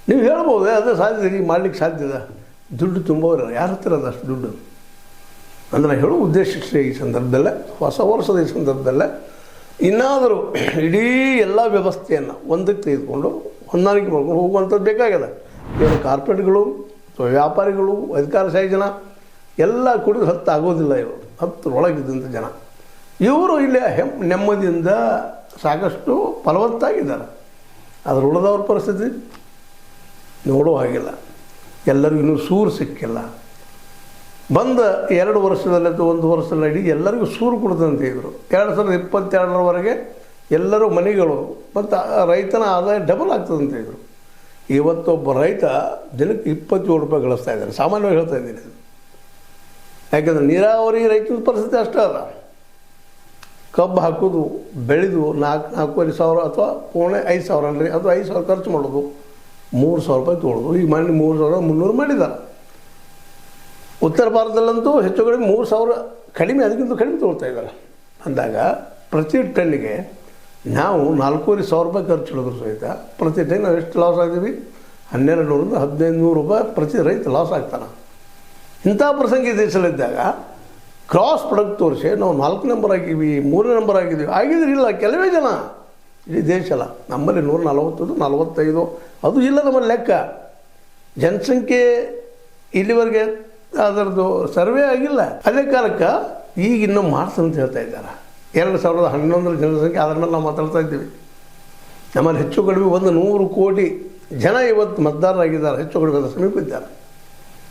ನೀವು ಹೇಳ್ಬೋದು ಅದು ಸಾಧ್ಯ ಈಗ ಮಾಡಲಿಕ್ಕೆ ಸಾಧ್ಯದ, ದುಡ್ಡು ತುಂಬೋರು ಯಾರ ಹತ್ರ ಅದ ಅಷ್ಟು ದುಡ್ಡು ಅಂದರೆ ಹೇಳೋ ಉದ್ದೇಶ ಈ ಸಂದರ್ಭದಲ್ಲೇ, ಹೊಸ ವರ್ಷದ ಈ ಸಂದರ್ಭದಲ್ಲೇ ಇನ್ನಾದರೂ ಇಡೀ ಎಲ್ಲ ವ್ಯವಸ್ಥೆಯನ್ನು ಒಂದಕ್ಕೆ ತೆಗೆದುಕೊಂಡು ಹೊಂದಾಣಿಕೆ ಮಾಡ್ಕೊಂಡು ಹೋಗುವಂಥದ್ದು ಬೇಕಾಗಿದೆ. ಏನು ಕಾರ್ಪೊರೇಟ್ಗಳು ಅಥವಾ ವ್ಯಾಪಾರಿಗಳು ಅಧಿಕಾರಶಾಹಿ ಜನ ಎಲ್ಲ ಕುಡಿದು 10 ಆಗೋದಿಲ್ಲ. ಇವರು 10ರೊಳಗಿದ್ದಂಥ ಜನ ಇವರು ಇಲ್ಲಿ ನೆಮ್ಮದಿಯಿಂದ ಸಾಕಷ್ಟು ಫಲವತ್ತಾಗಿದ್ದಾರೆ. ಅದರ ಉಳಿದವ್ರ ಪರಿಸ್ಥಿತಿ ನೋಡೋ ಹಾಗಿಲ್ಲ. ಎಲ್ಲರಿಗೂ ಇನ್ನೂ ಸೂರು ಸಿಕ್ಕಿಲ್ಲ. ಬಂದ 2 ವರ್ಷದಲ್ಲಿ ಅಥವಾ 1 ವರ್ಷದಲ್ಲಿ ಇಡೀ ಎಲ್ಲರಿಗೂ ಸೂರು ಕೊಡ್ತಂತ ಇದ್ದರು. 2022ರವರೆಗೆ ಎಲ್ಲರೂ ಮನೆಗಳು ಮತ್ತು ರೈತನ ಆದಾಯ ಡಬಲ್ ಆಗ್ತದಂತ ಇದ್ದರು. ಇವತ್ತೊಬ್ಬ ರೈತ ದಿನಕ್ಕೆ 27 ರೂಪಾಯಿ ಗಳಿಸ್ತಾ ಇದ್ದಾರೆ. ಸಾಮಾನ್ಯವಾಗಿ ಹೇಳ್ತಾ ಇದ್ದೀನಿ. ಯಾಕೆಂದರೆ ನೀರಾವರಿ ರೈತನ ಪರಿಸ್ಥಿತಿ ಅಷ್ಟೇ ಅದ. ಕಬ್ಬು ಹಾಕೋದು ಬೆಳೆದು 4,000-4,500 ಅಥವಾ 5,000 ಅಲ್ರಿ, ಅದು 5,000 ಖರ್ಚು ಮಾಡೋದು, 3,000 ರೂಪಾಯಿ ತೊಗೊಳ್ಳೋದು. ಈಗ ಮಾಡಿ 3,300 ಮಾಡಿದ್ದಾರೆ. ಉತ್ತರ ಭಾರತದಲ್ಲಂತೂ ಹೆಚ್ಚು ಕಡಿಮೆ 3,000 ಕಡಿಮೆ, ಅದಕ್ಕಿಂತ ಕಡಿಮೆ ತೊಗೊಳ್ತಾ ಇದ್ದಾರೆ. ಅಂದಾಗ ಪ್ರತಿ ಟನ್ನಿಗೆ ನಾವು 4,500 ರೂಪಾಯಿ ಖರ್ಚು ಹಿಡಿದ್ರು ಸಹಿತ ಪ್ರತಿ ಟನ್ ನಾವು ಎಷ್ಟು ಲಾಸ್ ಆಗಿದ್ದೀವಿ? 1,200ರಿಂದ 1,500 ರೂಪಾಯಿ ಪ್ರತಿ ರೈತ ಲಾಸ್ ಆಗ್ತಾನೆ. ಇಂಥ ಪ್ರಸಂಗ ದೇಶದಲ್ಲಿದ್ದಾಗ ಕ್ರಾಸ್ ಪ್ರಾಡಕ್ಟ್ ತೋರಿಸಿ ನಾವು 4 ನಂಬರ್ ಆಗಿದ್ದೀವಿ, 3 ನಂಬರ್ ಆಗಿದ್ದೀವಿ. ಆಗಿದ್ರಿಲ್ಲ ಕೆಲವೇ ಜನ, ಇಡೀ ದೇಶ ಅಲ್ಲ. ನಮ್ಮಲ್ಲಿ 140, 45 ಅದು ಇಲ್ಲ ನಮ್ಮಲ್ಲಿ ಲೆಕ್ಕ. ಜನಸಂಖ್ಯೆ ಇಲ್ಲಿವರೆಗೆ ಅದರದ್ದು ಸರ್ವೆ ಆಗಿಲ್ಲ. ಅದೇ ಕಾಲಕ್ಕೆ ಈಗ ಇನ್ನೂ ಮಾಡ್ತಾರೆ ಅಂತ ಹೇಳ್ತಾ ಇದ್ದಾರೆ. 2011 ಜನಸಂಖ್ಯೆ ಅದರ ಮೇಲೆ ನಾವು ಮಾತಾಡ್ತಾ ಇದ್ದೀವಿ. ನಮ್ಮಲ್ಲಿ ಹೆಚ್ಚು ಕಡಿಮೆ 100 ಕೋಟಿ ಜನ ಇವತ್ತು ಮತದಾರರಾಗಿದ್ದಾರೆ. ಹೆಚ್ಚು ಕಡಿಮೆ ಸಮೀಪ ಇದ್ದಾರೆ.